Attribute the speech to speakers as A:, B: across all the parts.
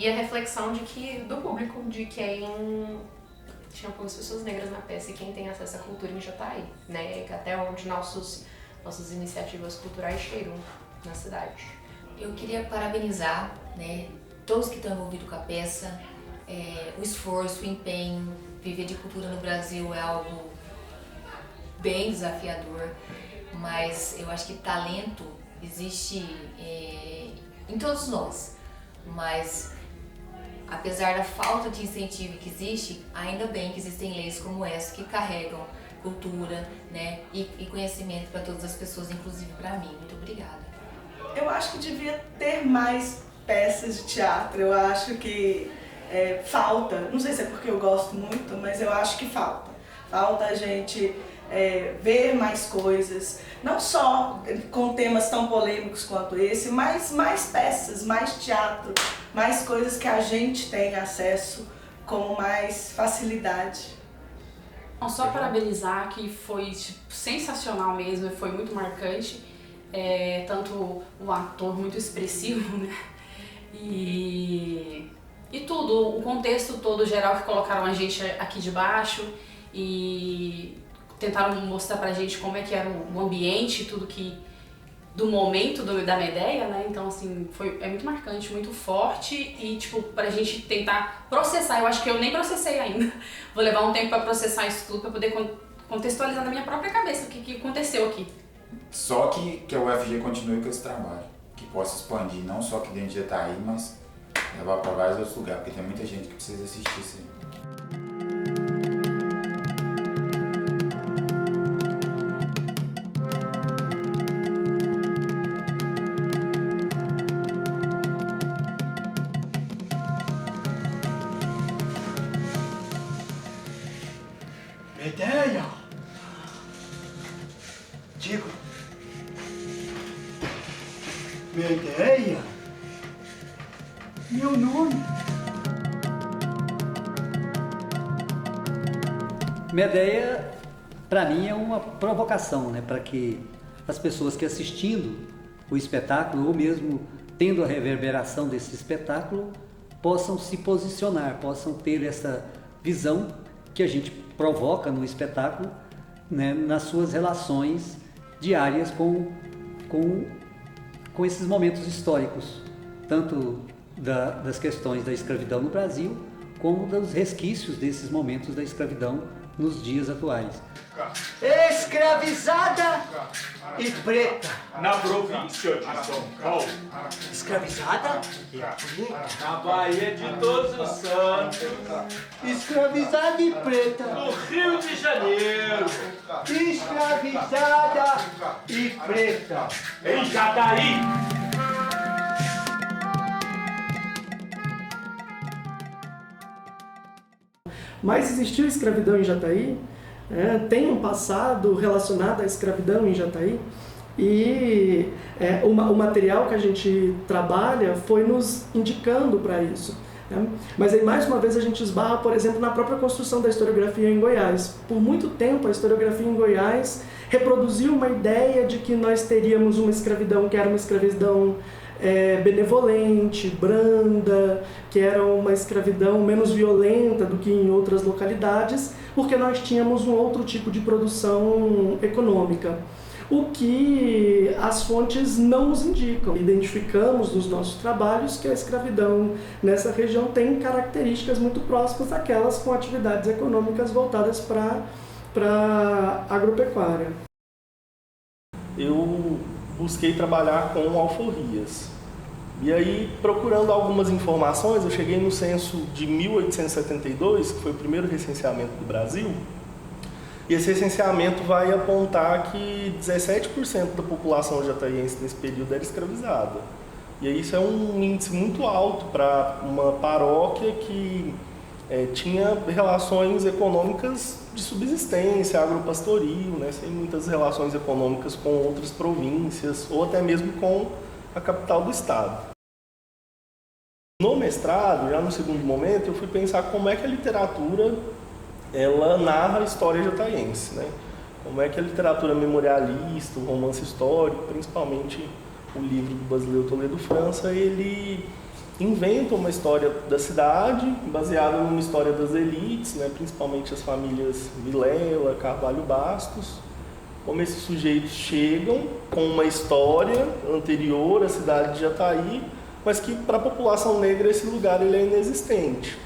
A: E a reflexão do público, de quem tinha poucas pessoas negras na peça e quem tem acesso à cultura em Jataí, né? Até onde nossas iniciativas culturais chegam na cidade.
B: Eu queria parabenizar, né, todos que estão envolvidos com a peça, o esforço, o empenho. Viver de cultura no Brasil é algo bem desafiador, mas eu acho que talento existe em todos nós, mas apesar da falta de incentivo que existe, ainda bem que existem leis como essa que carregam cultura, né, e conhecimento para todas as pessoas, inclusive para mim. Muito obrigada.
C: Eu acho que devia ter mais peças de teatro, eu acho que falta, não sei se é porque eu gosto muito, mas eu acho que falta. Falta a gente ver mais coisas, não só com temas tão polêmicos quanto esse, mas mais peças, mais teatro, mais coisas que a gente tem acesso com mais facilidade.
D: Não, só parabenizar, que foi sensacional mesmo, foi muito marcante, tanto o ator muito expressivo, né? E tudo, o contexto todo geral que colocaram a gente aqui de baixo e tentaram mostrar pra gente como é que era o ambiente, tudo do momento da Medéia, né? Então, assim, é muito marcante, muito forte e, tipo, pra gente tentar processar. Eu acho que eu nem processei ainda. Vou levar um tempo pra processar isso tudo, pra poder contextualizar na minha própria cabeça o que aconteceu aqui.
E: Só que a UFG continue com esse trabalho, que possa expandir não só aqui dentro de Jataí, mas levar para vários outros lugares, porque tem muita gente que precisa assistir isso aí.
F: Medéia! Digo... Medéia? Meu nome?
G: Medéia, para mim, é uma provocação, né? Para que as pessoas que assistindo o espetáculo, ou mesmo tendo a reverberação desse espetáculo, possam se posicionar, possam ter essa visão que a gente provoca no espetáculo, né, nas suas relações diárias com esses momentos históricos, tanto das questões da escravidão no Brasil, como dos resquícios desses momentos da escravidão nos dias atuais.
F: Escravizada e preta.
H: Na província de São Paulo.
F: Escravizada e preta.
H: Na Bahia de Todos os Santos.
F: Escravizada e preta.
H: No Rio de Janeiro.
F: Escravizada e preta.
H: Em Jataí.
I: Mas existiu escravidão em Jataí, tem um passado relacionado à escravidão em Jataí, e o material que a gente trabalha foi nos indicando para isso. Né? Mas aí, mais uma vez, a gente esbarra, por exemplo, na própria construção da historiografia em Goiás. Por muito tempo, a historiografia em Goiás reproduziu uma ideia de que nós teríamos uma escravidão que era uma escravidão benevolente, branda, que era uma escravidão menos violenta do que em outras localidades, porque nós tínhamos um outro tipo de produção econômica. O que as fontes não nos indicam. Identificamos nos nossos trabalhos que a escravidão nessa região tem características muito próximas daquelas com atividades econômicas voltadas para agropecuária.
J: Eu busquei trabalhar com alforrias. E aí, procurando algumas informações, eu cheguei no censo de 1872, que foi o primeiro recenseamento do Brasil, e esse recenseamento vai apontar que 17% da população jataiense nesse período era escravizada. E aí isso é um índice muito alto para uma paróquia que tinha relações econômicas de subsistência, agropastoril, né, sem muitas relações econômicas com outras províncias ou até mesmo com a capital do estado. No mestrado, já no segundo momento, eu fui pensar como é que a literatura ela narra a história jataiense, né? Como é que a literatura memorialista, o romance histórico, principalmente o livro do Basileu Toledo França, ele inventam uma história da cidade, baseada numa história das elites, né, principalmente as famílias Vilela, Carvalho Bastos. Como esses sujeitos chegam com uma história anterior à cidade de Jataí, mas que para a população negra esse lugar ele é inexistente.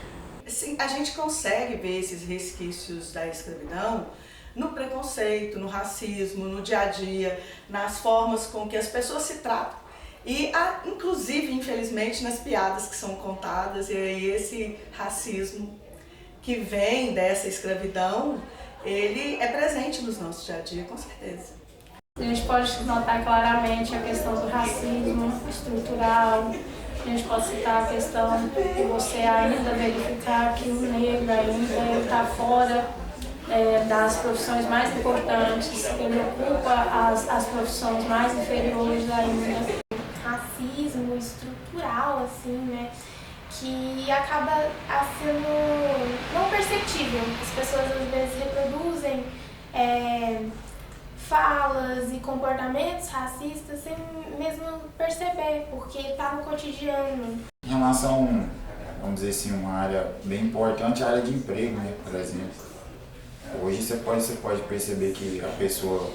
C: Sim, a gente consegue ver esses resquícios da escravidão no preconceito, no racismo, no dia a dia, nas formas com que as pessoas se tratam. E, inclusive, infelizmente, nas piadas que são contadas, e aí esse racismo que vem dessa escravidão, ele é presente nos nossos dia a dia, com certeza.
K: A gente pode notar claramente a questão do racismo estrutural, a gente pode citar a questão de você ainda verificar que o negro ainda está fora das profissões mais importantes, ele ocupa as profissões mais inferiores ainda.
L: Racismo estrutural, assim, né, que acaba sendo não perceptível. As pessoas às vezes reproduzem falas e comportamentos racistas sem mesmo perceber, porque está no cotidiano.
E: Em relação, vamos dizer assim, uma área bem importante, a área de emprego, né, por exemplo. Hoje você pode perceber que a pessoa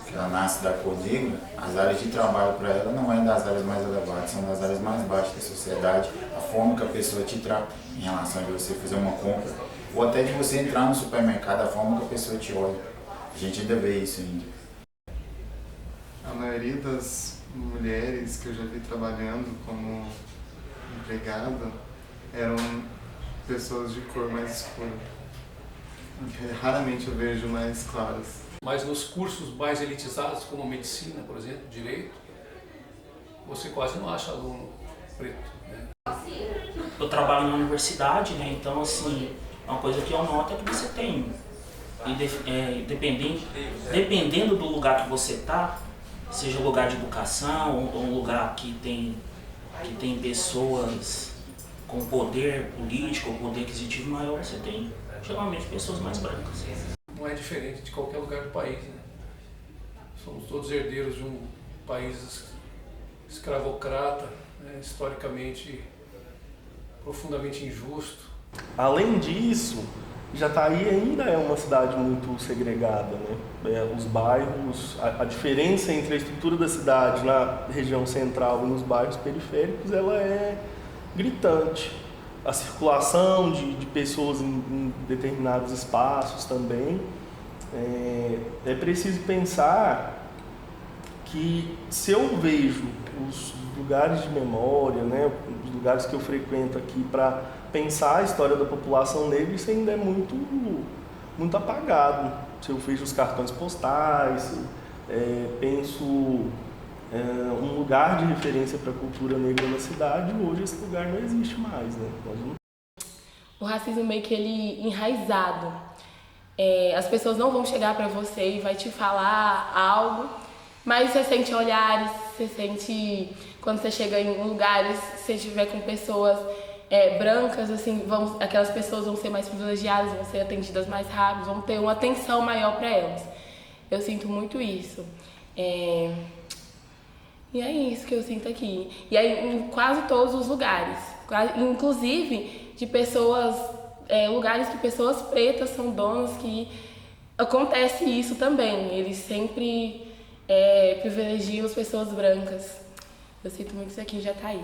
E: que ela nasce da cor negra, as áreas de trabalho para ela não é das áreas mais elevadas, são das áreas mais baixas da sociedade. A forma que a pessoa te trata em relação a você fazer uma compra, ou até de você entrar no supermercado, a forma que a pessoa te olha. A gente ainda vê isso ainda.
M: A maioria das mulheres que eu já vi trabalhando como empregada eram pessoas de cor mais escura. Raramente eu vejo mais claras.
N: Mas nos cursos mais elitizados, como medicina, por exemplo, direito, você quase não acha aluno preto, né?
O: Eu trabalho na universidade, né? Então, assim, uma coisa que eu noto é que você tem, dependendo do lugar que você está, seja um lugar de educação ou um lugar que tem pessoas com poder político ou poder aquisitivo maior, você tem geralmente pessoas mais brancas.
N: Não é diferente de qualquer lugar do país, né? Somos todos herdeiros de um país escravocrata, né? Historicamente profundamente injusto.
J: Além disso, Jataí ainda é uma cidade muito segregada, né? Os bairros, a diferença entre a estrutura da cidade na região central e nos bairros periféricos, ela é gritante. A circulação de pessoas em determinados espaços também. É preciso pensar que se eu vejo os lugares de memória, né, os lugares que eu frequento aqui para pensar a história da população negra, isso ainda é muito apagado. Se eu vejo os cartões postais, penso um lugar de referência para a cultura negra na cidade, hoje esse lugar não existe mais, né?
P: O racismo meio que ele enraizado. As pessoas não vão chegar para você e vai te falar algo, mas você sente olhares, você sente quando você chega em lugares, se você estiver com pessoas brancas, assim, aquelas pessoas vão ser mais privilegiadas, vão ser atendidas mais rápido, vão ter uma atenção maior para elas. Eu sinto muito isso. E é isso que eu sinto aqui. E aí em quase todos os lugares, inclusive de pessoas, lugares que pessoas pretas são donas, que acontece isso também. Eles sempre privilegiam as pessoas brancas. Eu sinto muito isso aqui em Jataí.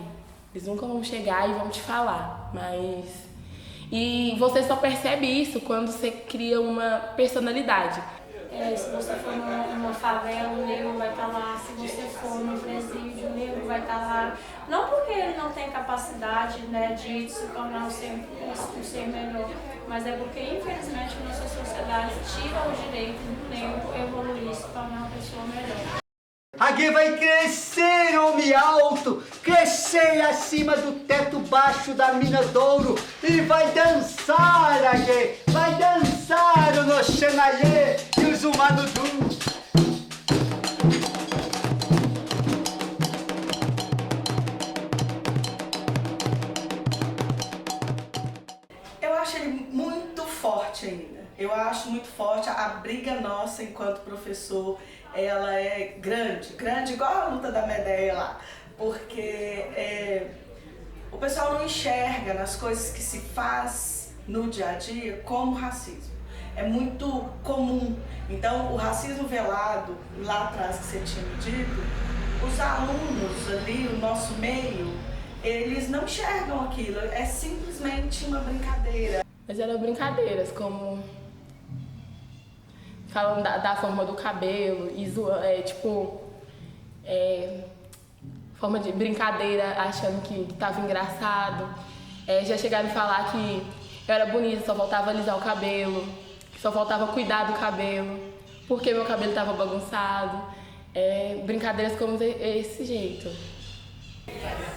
P: Eles nunca vão chegar e vão te falar, mas... E você só percebe isso quando você cria uma personalidade.
K: Se você for numa favela, o negro vai estar lá. Se você for num presídio, o negro vai estar lá. Não porque ele não tem capacidade, né, de se tornar um ser melhor, mas é porque, infelizmente, nossa sociedade tira o direito do negro evoluir e se tornar uma pessoa melhor.
F: Aqui vai crescer, homem alto, crescer acima do teto baixo da mina d'ouro e vai dançar, aqui, vai dançar o Noxenayê e o Zumanudu.
C: Eu acho ele muito forte ainda. Eu acho muito forte a briga nossa enquanto professor. Ela é grande, igual a luta da Medeia lá, porque o pessoal não enxerga nas coisas que se faz no dia a dia como racismo. É muito comum. Então, o racismo velado, lá atrás que você tinha me dito, os alunos ali, o nosso meio, eles não enxergam aquilo, é simplesmente uma brincadeira.
P: Mas eram brincadeiras, como falando da forma do cabelo, e forma de brincadeira, achando que tava engraçado. Já chegaram a falar que eu era bonita, só faltava alisar o cabelo, que só faltava cuidar do cabelo, porque meu cabelo tava bagunçado. Brincadeiras como esse jeito.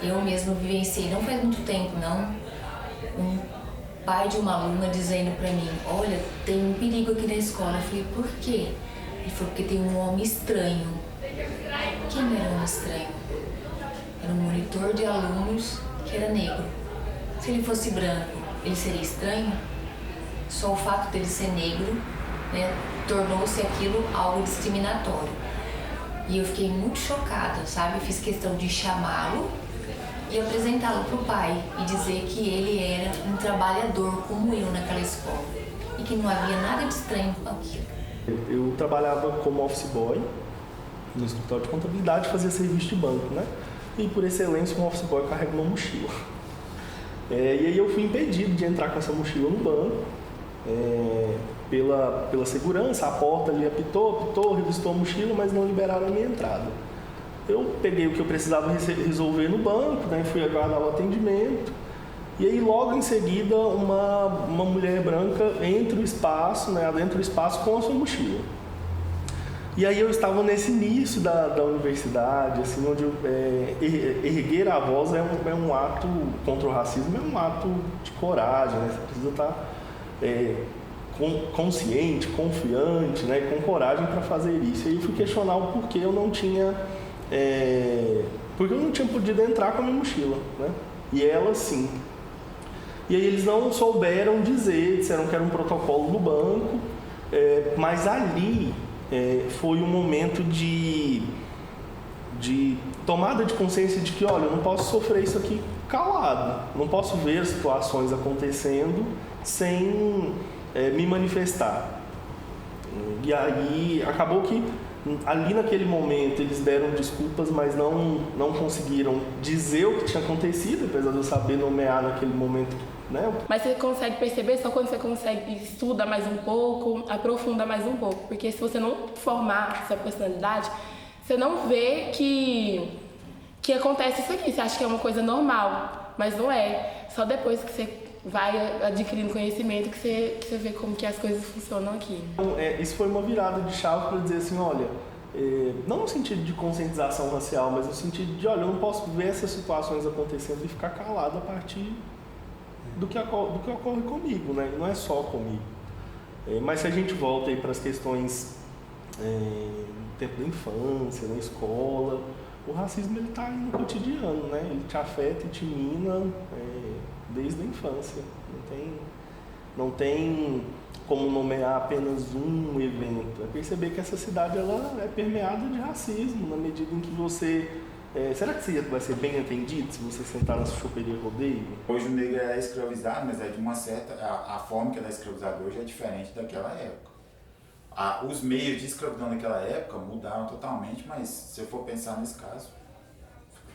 B: Eu mesma vivenciei, não faz muito tempo não, um pai de uma aluna dizendo pra mim, olha, tem um perigo aqui na escola. Eu falei, por quê? Ele falou, porque tem um homem estranho. Quem era um homem estranho? Era um monitor de alunos que era negro. Se ele fosse branco, ele seria estranho? Só o fato dele ser negro, né, tornou-se aquilo algo discriminatório. E eu fiquei muito chocada, sabe? Fiz questão de chamá-lo e apresentá-lo para o pai e dizer que ele era um trabalhador como eu naquela escola e que não havia nada de estranho com aquilo.
J: Eu trabalhava como office boy no escritório de contabilidade, fazia serviço de banco, né? E por excelência um office boy carrega uma mochila. E aí eu fui impedido de entrar com essa mochila no banco pela segurança. A porta ali apitou, revistou a mochila, mas não liberaram a minha entrada. Eu peguei o que eu precisava resolver no banco, né? Fui aguardar o atendimento. E aí logo em seguida uma mulher branca entra no espaço, né? Adentra o espaço com a sua mochila. E aí eu estava nesse início da universidade, assim, onde erguer a voz é um ato contra o racismo, é um ato de coragem, né? Você precisa estar consciente, confiante, né? Com coragem para fazer isso. E aí eu fui questionar o porquê eu não tinha, porque eu não tinha podido entrar com a minha mochila, né? E ela sim. E aí eles não souberam dizer, disseram que era um protocolo do banco, mas ali foi um momento de tomada de consciência de que, olha, eu não posso sofrer isso aqui calado, não posso ver situações acontecendo sem me manifestar. E aí acabou que ali naquele momento eles deram desculpas, mas não conseguiram dizer o que tinha acontecido, apesar de eu saber nomear naquele momento, né?
P: Mas você consegue perceber só quando você estuda mais um pouco, aprofunda mais um pouco, porque se você não formar essa personalidade, você não vê que acontece isso aqui, você acha que é uma coisa normal, mas não é. Só depois que você vai adquirindo conhecimento que você vê como que as coisas funcionam aqui.
J: Então, isso foi uma virada de chave para dizer assim, olha, não no sentido de conscientização racial, mas no sentido de, olha, eu não posso ver essas situações acontecendo e ficar calado a partir do que ocorre comigo, né? Não é só comigo. Mas se a gente volta aí para as questões do tempo da infância, na escola, o racismo ele está aí no cotidiano, né? Ele te afeta e te mina desde a infância. Não tem como nomear apenas um evento. É perceber que essa cidade ela é permeada de racismo, na medida em que você... será que você vai ser bem atendido se você sentar na choperia rodeio?
E: Hoje o negro é escravizado, mas de uma certa... A forma que ele é escravizado hoje é diferente daquela época. Os meios de escravidão daquela época mudaram totalmente, mas se eu for pensar nesse caso,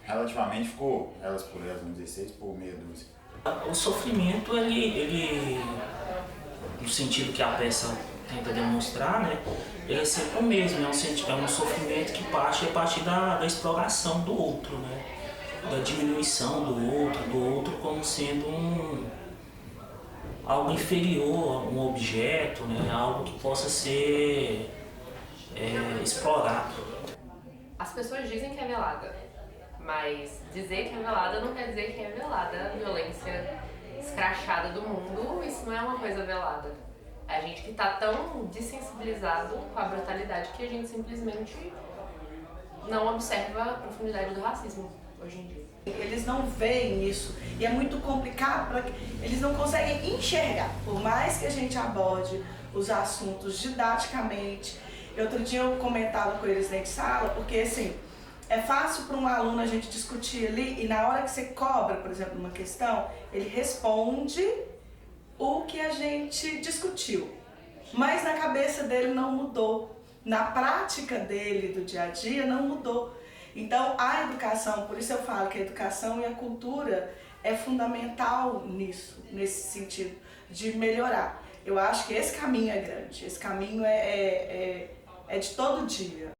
E: relativamente ficou elas por elas, vamos dizer, 6 por meia dúzia.
O: O sofrimento, ele no sentido que a peça tenta demonstrar, né, ele é sempre o mesmo, é um sofrimento que parte a partir da exploração do outro, né, da diminuição do outro como sendo algo inferior, um objeto, né, algo que possa ser explorado.
A: As pessoas dizem que é velada, mas dizer que é velada não quer dizer que é velada. A violência escrachada do mundo, isso não é uma coisa velada. É a gente que tá tão desensibilizado com a brutalidade que a gente simplesmente não observa a profundidade do racismo hoje em dia.
C: Eles não veem isso e é muito complicado, eles não conseguem enxergar, por mais que a gente aborde os assuntos didaticamente. Outro dia eu comentava com eles dentro de sala, porque assim, É fácil para um aluno a gente discutir ali e na hora que você cobra, por exemplo, uma questão, ele responde o que a gente discutiu. Mas na cabeça dele não mudou. Na prática dele, do dia a dia, não mudou. Então, a educação, por isso eu falo que a educação e a cultura é fundamental nisso, nesse sentido de melhorar. Eu acho que esse caminho é grande, esse caminho é de todo dia.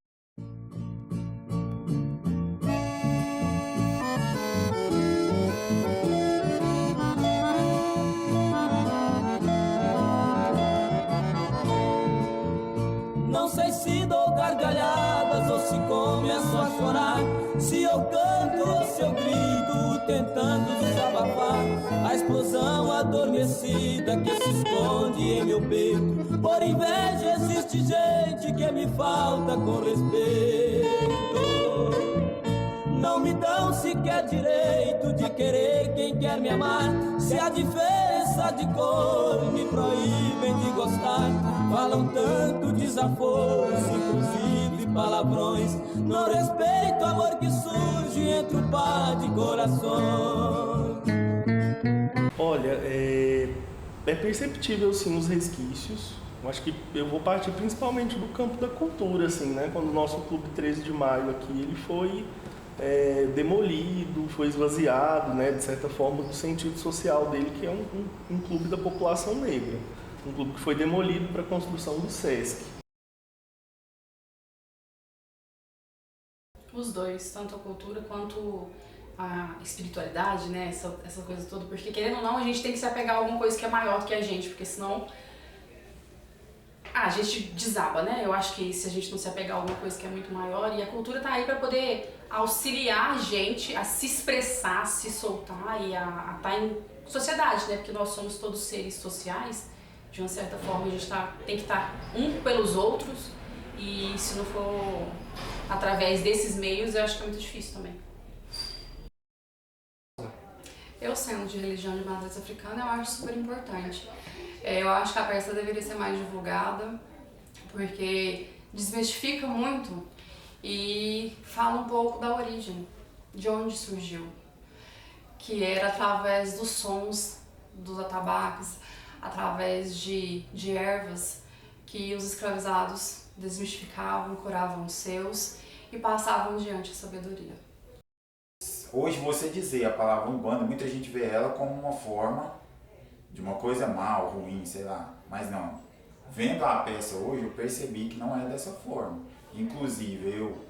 Q: Não sei se dou gargalhadas ou se começo a chorar, se eu canto ou se eu grito tentando desabafar a explosão adormecida que se esconde em meu peito. Por inveja existe gente que me falta com respeito. Não me dão sequer direito de querer quem quer me amar. Se a diferença de cor me proíbem de gostar, falam tanto desaforo, inclusive palavrões. Não respeito o amor que surge entre um par de corações.
J: Olha, é perceptível sim os resquícios. Eu acho que eu vou partir principalmente do campo da cultura, assim, né? Quando o nosso Clube 13 de Maio aqui, ele foi demolido, foi esvaziado, né, de certa forma, do sentido social dele, que é um clube da população negra. Um clube que foi demolido para a construção do SESC.
D: Os dois, tanto a cultura quanto a espiritualidade, né, essa coisa toda, porque querendo ou não, a gente tem que se apegar a alguma coisa que é maior do que a gente, porque senão a gente desaba, né? Eu acho que se a gente não se apegar a alguma coisa que é muito maior, e a cultura tá aí para poder auxiliar a gente a se expressar, a se soltar e a estar em sociedade, né? Porque nós somos todos seres sociais, de uma certa forma a gente tem que estar um pelos outros, e se não for através desses meios, eu acho que é muito difícil também. Eu, sendo de religião de matriz africana, eu acho super importante. Eu acho que a peça deveria ser mais divulgada, porque desmistifica muito e fala um pouco da origem, de onde surgiu, que era através dos sons dos atabaques, através de ervas que os escravizados desmistificavam, curavam os seus e passavam adiante a sabedoria.
E: Hoje você dizer a palavra Umbanda, muita gente vê ela como uma forma de uma coisa mal, ruim, sei lá, mas não. Vendo a peça hoje, eu percebi que não é dessa forma. Inclusive, eu,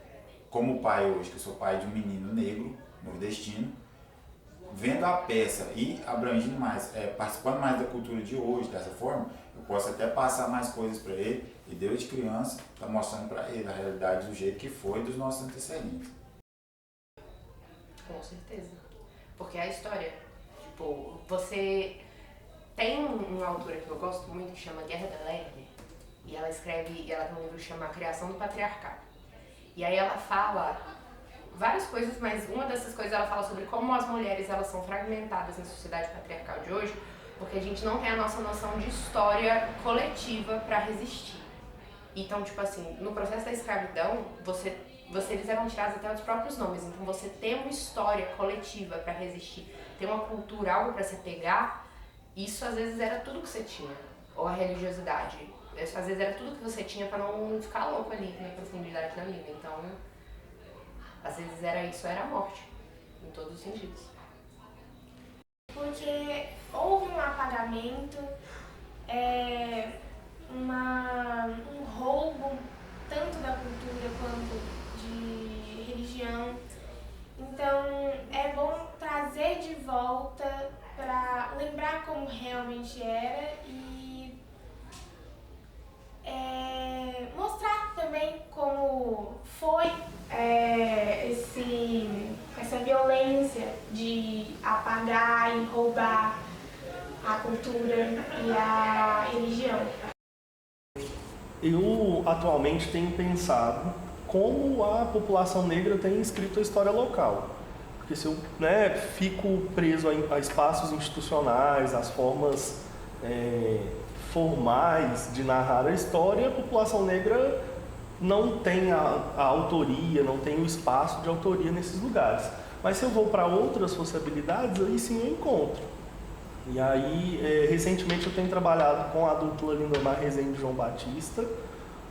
E: como pai hoje, que eu sou pai de um menino negro, nordestino, vendo a peça e abrangindo mais, participando mais da cultura de hoje, dessa forma, eu posso até passar mais coisas para ele, e Deus de criança está mostrando para ele a realidade do jeito que foi dos nossos antecedentes.
A: Com certeza. Porque a história, tipo, você... Tem uma autora que eu gosto muito que chama Gerda Lerner, e ela escreve, e ela tem um livro que chama A Criação do Patriarcado. E aí ela fala várias coisas, mas uma dessas coisas ela fala sobre como as mulheres elas são fragmentadas na sociedade patriarcal de hoje, porque a gente não tem a nossa noção de história coletiva para resistir. Então, tipo assim, no processo da escravidão, eles eram tirados até dos próprios nomes, então você tem uma história coletiva para resistir, tem uma cultura, algo para se pegar. Isso às vezes era tudo que você tinha, ou a religiosidade. Isso às vezes era tudo que você tinha para não ficar louco ali na profundidade da vida. Então, às vezes era isso, era a morte, em todos os sentidos.
L: Porque houve um apagamento, um roubo, tanto da cultura quanto de religião. Então, é bom trazer de volta para lembrar como realmente era e mostrar também como foi essa violência de apagar e roubar a cultura e a religião.
J: Eu atualmente tenho pensado como a população negra tem escrito a história local. Porque se eu fico preso a espaços institucionais, às formas formais de narrar a história, a população negra não tem a autoria, não tem o espaço de autoria nesses lugares. Mas se eu vou para outras possibilidades, aí sim eu encontro. E aí, recentemente eu tenho trabalhado com a dupla Lindomar Rezende e João Batista.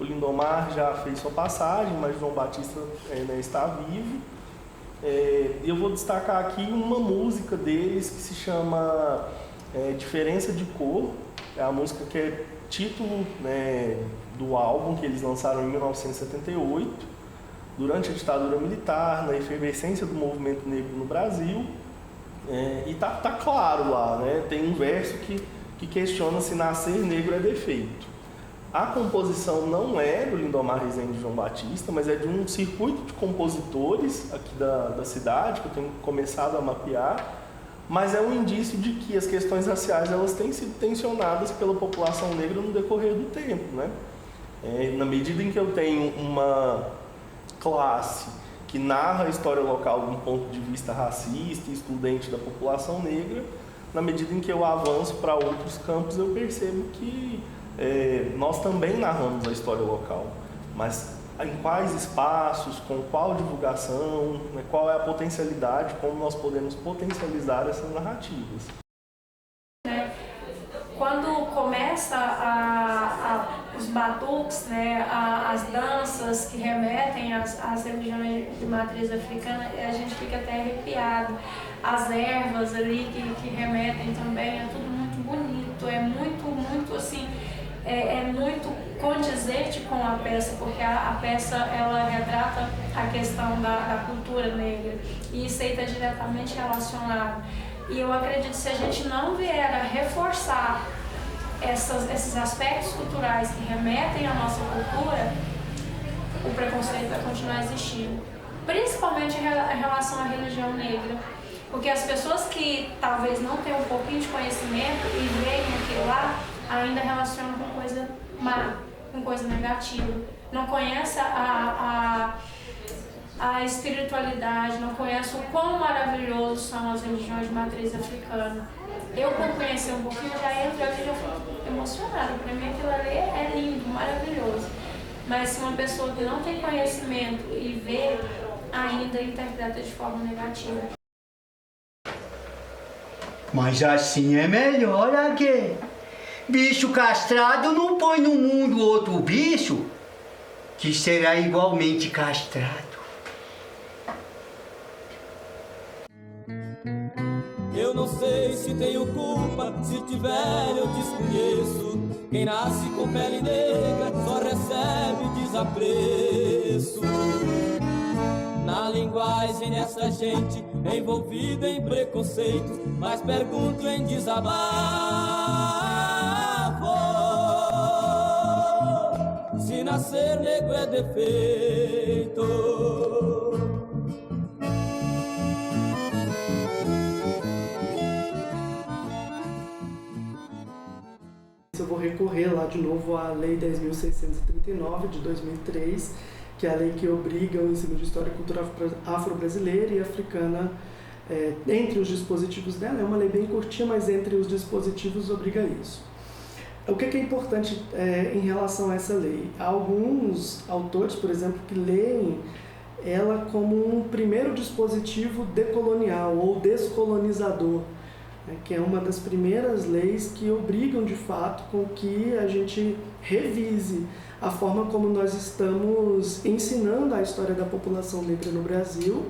J: O Lindomar já fez sua passagem, mas João Batista ainda está vivo. Eu vou destacar aqui uma música deles que se chama Diferença de Cor. É a música que é título, né, do álbum que eles lançaram em 1978, durante a ditadura militar, na efervescência do movimento negro no Brasil. E tá claro lá, né? Tem um verso que questiona se nascer negro é defeito. A composição não é do Lindomar Rezende e João Batista, mas é de um circuito de compositores aqui da cidade, que eu tenho começado a mapear, mas é um indício de que as questões raciais elas têm sido tensionadas pela população negra no decorrer do tempo, né? Na medida em que eu tenho uma classe que narra a história local de um ponto de vista racista e excludente da população negra, na medida em que eu avanço para outros campos, eu percebo que nós também narramos a história local, mas em quais espaços, com qual divulgação, né, qual é a potencialidade, como nós podemos potencializar essas narrativas.
K: Quando começa os batuques, né, as danças que remetem às religiões de matriz africana, a gente fica até arrepiado. As ervas ali que remetem também, é tudo muito bonito, é muito assim, é muito condizente com a peça, porque a peça ela retrata a questão da cultura negra e isso aí está diretamente relacionado. E eu acredito que se a gente não vier a reforçar esses aspectos culturais que remetem à nossa cultura, o preconceito vai continuar existindo, principalmente em relação à religião negra. Porque as pessoas que talvez não tenham um pouquinho de conhecimento e veem aquilo lá, ainda relacionam com coisa má, com coisa negativa. Não conhece a espiritualidade, não conhece o quão maravilhoso são as religiões de matriz africana. Eu, por conhecer um pouquinho, já entro ali e já fico emocionada. Para mim aquilo ali é lindo, maravilhoso. Mas se uma pessoa que não tem conhecimento e vê, ainda interpreta de forma negativa.
F: Mas assim é melhor, Aguê. Bicho castrado não põe no mundo outro bicho que será igualmente castrado.
Q: Eu não sei se tenho culpa, se tiver eu desconheço. Quem nasce com pele negra só recebe desapreço. Na linguagem dessa gente envolvida em preconceito, mas pergunto em desabafo: se nascer negro é defeito.
I: Eu vou recorrer lá de novo à Lei 10.639 de 2003, que é a lei que obriga o ensino de História e Cultura afro-brasileira e africana entre os dispositivos dela. É uma lei bem curtinha, mas entre os dispositivos obriga isso. O que é importante em relação a essa lei? Há alguns autores, por exemplo, que leem ela como um primeiro dispositivo decolonial ou descolonizador, que é uma das primeiras leis que obrigam de fato com que a gente revise a forma como nós estamos ensinando a história da população negra no Brasil.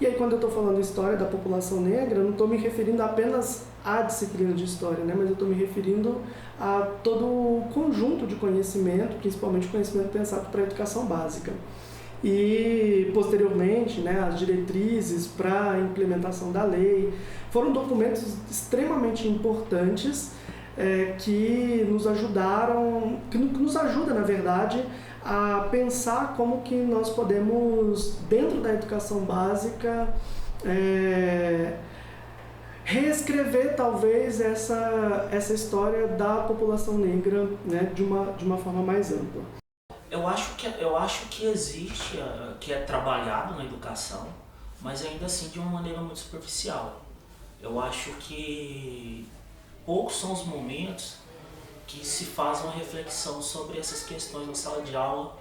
I: E aí, quando eu estou falando história da população negra, eu não estou me referindo apenas à disciplina de história, né? Mas eu estou me referindo a todo o conjunto de conhecimento, principalmente conhecimento pensado para a educação básica. E, posteriormente, né, as diretrizes para a implementação da lei foram documentos extremamente importantes que nos ajudaram, que nos ajuda, na verdade, a pensar como que nós podemos, dentro da educação básica, reescrever talvez essa história da população negra, né, de uma forma mais ampla.
O: Eu acho que existe, que é trabalhado na educação, mas ainda assim de uma maneira muito superficial. Eu acho que poucos são os momentos que se faz uma reflexão sobre essas questões na sala de aula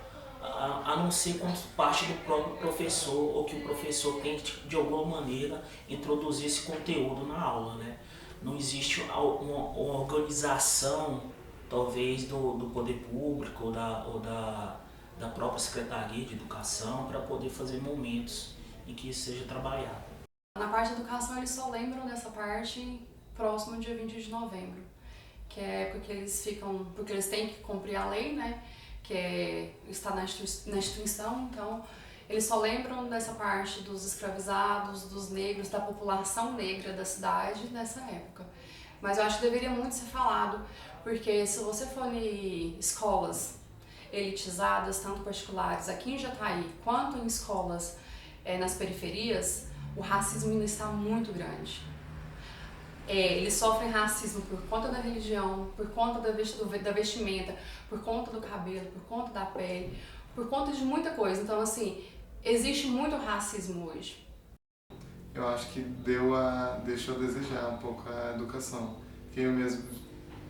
O: a não ser como parte do próprio professor, ou que o professor tem de alguma maneira introduzir esse conteúdo na aula, né? Não existe uma organização, talvez, do poder público ou da própria Secretaria de Educação para poder fazer momentos em que isso seja trabalhado.
R: Na parte de educação, eles só lembram dessa parte próximo ao dia 20 de novembro, que é porque eles têm que cumprir a lei, né? Que está na instituição, então eles só lembram dessa parte dos escravizados, dos negros, da população negra da cidade nessa época. Mas eu acho que deveria muito ser falado, porque se você for em escolas elitizadas, tanto particulares aqui em Jataí, quanto em escolas nas periferias, o racismo ainda está muito grande. Eles sofrem racismo por conta da religião, por conta da vestimenta, por conta do cabelo, por conta da pele, por conta de muita coisa. Então, assim, existe muito racismo hoje.
M: Eu acho que deixou a desejar um pouco a educação. Porque eu mesmo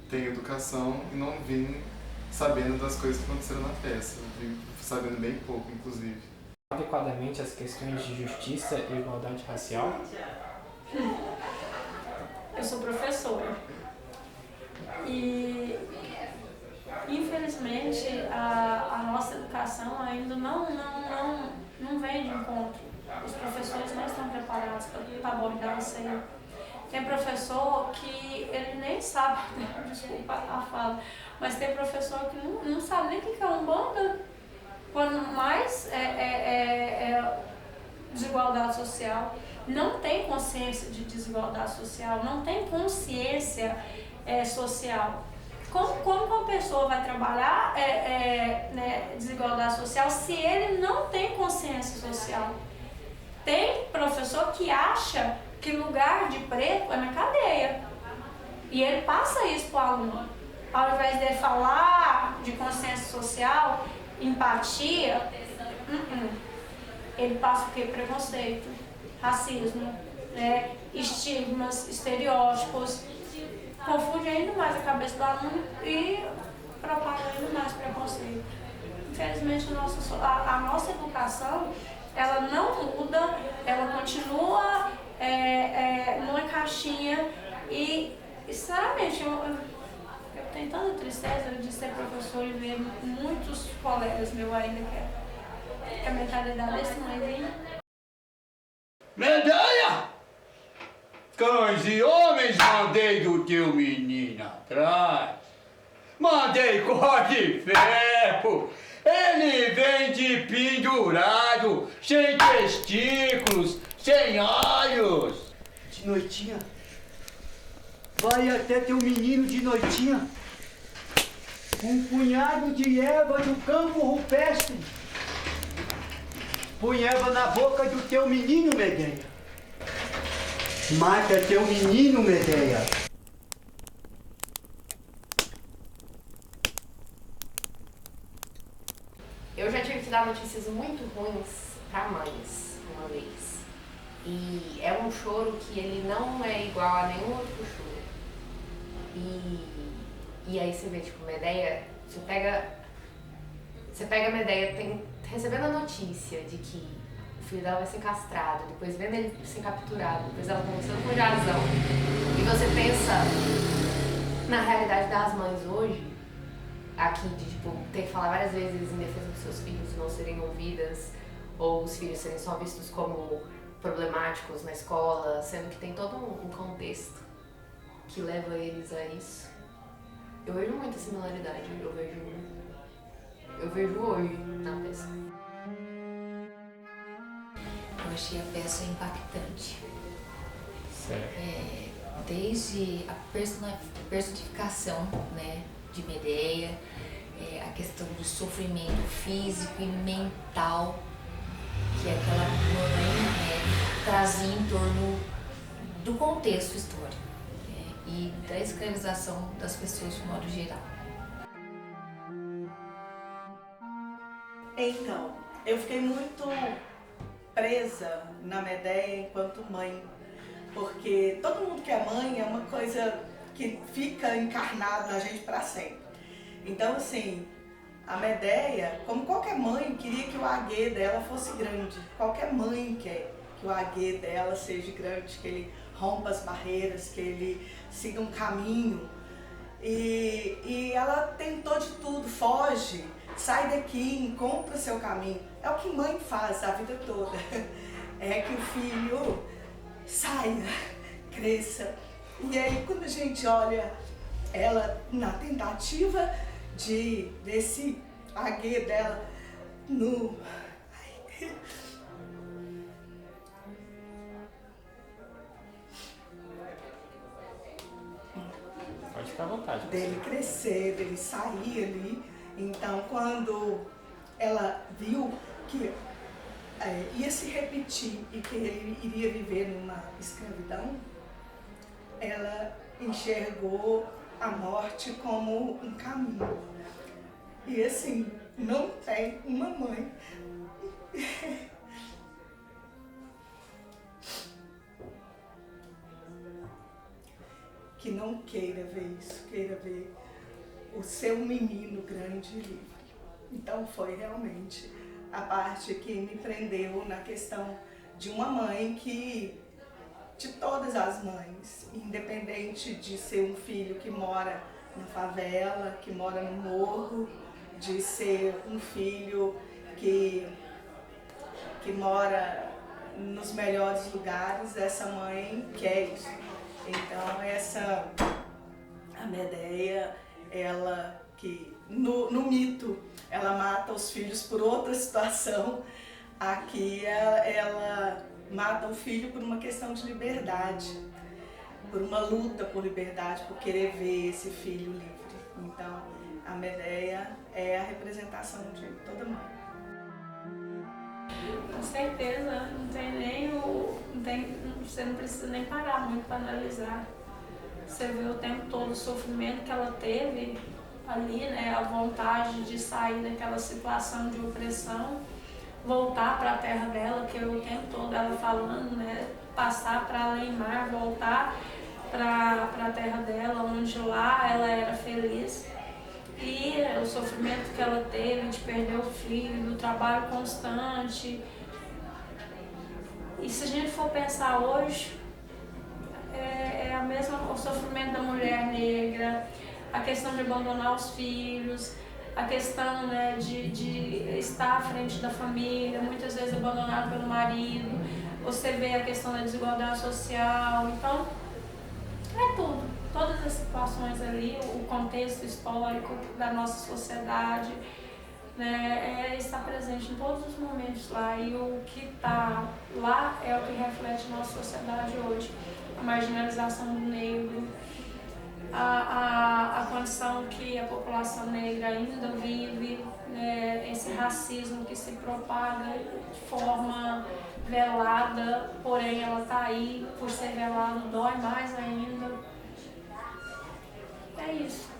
M: tenho educação e não vim sabendo das coisas que aconteceram na festa. Eu vim sabendo bem pouco, inclusive.
S: Adequadamente as questões de justiça e igualdade racial?
K: Eu sou professora e infelizmente a nossa educação ainda não vem de encontro. Os professores não estão preparados para abordar isso aí. Tem professor que ele nem sabe, desculpa a fala, mas tem professor que não sabe nem o que é Umbanda, quando mais desigualdade social. Não tem consciência de desigualdade social, não tem consciência social. Como uma pessoa vai trabalhar desigualdade social se ele não tem consciência social? Tem professor que acha que lugar de preto é na cadeia. E ele passa isso para o aluno. Ao invés de ele falar de consciência social, empatia, ele passa o quê? Preconceito, racismo, estigmas, estereótipos. Confunde ainda mais a cabeça do aluno e propaga ainda mais preconceito. Infelizmente, a nossa educação, ela não muda, ela continua numa caixinha e sinceramente, eu tenho tanta tristeza de ser professor e ver muitos colegas meus ainda que a mentalidade desse mãezinho.
F: Medonha! Cães e homens mandei do teu menino atrás. Mandei cor de ferro. Ele vem de pendurado, sem testículos, sem olhos. De noitinha. Vai até teu menino de noitinha. Um punhado de erva no campo rupestre. Põe erva na boca do teu menino, Medeia. Mata teu menino, Medeia.
A: Eu já tive que dar notícias muito ruins para mães uma vez. E é um choro que ele não é igual a nenhum outro choro. E aí você vê, tipo, Medeia, você pega a Medeia recebendo a notícia de que o filho dela vai ser castrado, depois vendo ele ser capturado, depois ela conversando com o Jazão. E você pensa na realidade das mães hoje, aqui, de tipo, ter que falar várias vezes em defesa dos seus filhos não serem ouvidas, ou os filhos serem só vistos como problemáticos na escola, sendo que tem todo um contexto que leva eles a isso. Eu vejo muita similaridade, eu vejo hoje na peça.
B: Eu achei a peça impactante.
S: Certo.
B: Desde a personificação, né, de Medeia, a questão do sofrimento físico e mental que aquela mãe trazia em torno do contexto histórico e da escravização das pessoas de modo geral.
C: Então, eu fiquei muito presa na Medeia enquanto mãe, porque todo mundo que é mãe é uma coisa que fica encarnado na gente para sempre. Então, assim, A Medéia, como qualquer mãe, queria que o Agê dela fosse grande. Qualquer mãe quer que o Agê dela seja grande, que ele rompa as barreiras, que ele siga um caminho. E ela tentou de tudo, foge, sai daqui, encontra seu caminho. É o que mãe faz a vida toda. É que o filho saia, cresça. E aí quando a gente olha ela na tentativa de desse Agê dela no...
S: Pode ficar à vontade.
C: Dele crescer, dele sair ali. Então, quando ela viu que ia se repetir e que ele iria viver numa escravidão, ela enxergou a morte como um caminho. E assim, não tem uma mãe que não queira ver isso, queira ver o seu menino grande e livre. Então foi realmente a parte que me prendeu na questão de uma mãe que, de todas as mães, independente de ser um filho que mora na favela, que mora no morro, de ser um filho que mora nos melhores lugares, essa mãe quer isso. Então a Medéia, ela que no mito ela mata os filhos por outra situação, aqui ela mata o filho por uma questão de liberdade, por uma luta por liberdade, por querer ver esse filho livre. Então a Medéia é a representação de toda mãe.
K: Com certeza, você não precisa nem parar muito para analisar. Você vê o tempo todo o sofrimento que ela teve ali, né, a vontade de sair daquela situação de opressão, voltar para a terra dela, que o tempo todo ela falando, né, passar para além mar, voltar para a terra dela, onde lá ela era feliz. E o sofrimento que ela teve de perder o filho, do trabalho constante. E se a gente for pensar hoje, é a mesma, o sofrimento da mulher negra, a questão de abandonar os filhos, a questão, né, de estar à frente da família, muitas vezes abandonado pelo marido. Você vê a questão da desigualdade social. Então, é tudo. Todas as situações ali, o contexto histórico da nossa sociedade, né, está presente em todos os momentos lá. E o que está lá é o que reflete a nossa sociedade hoje. A marginalização do negro, a condição que a população negra ainda vive, né, esse racismo que se propaga de forma velada, porém ela está aí, por ser velado dói mais ainda. É isso.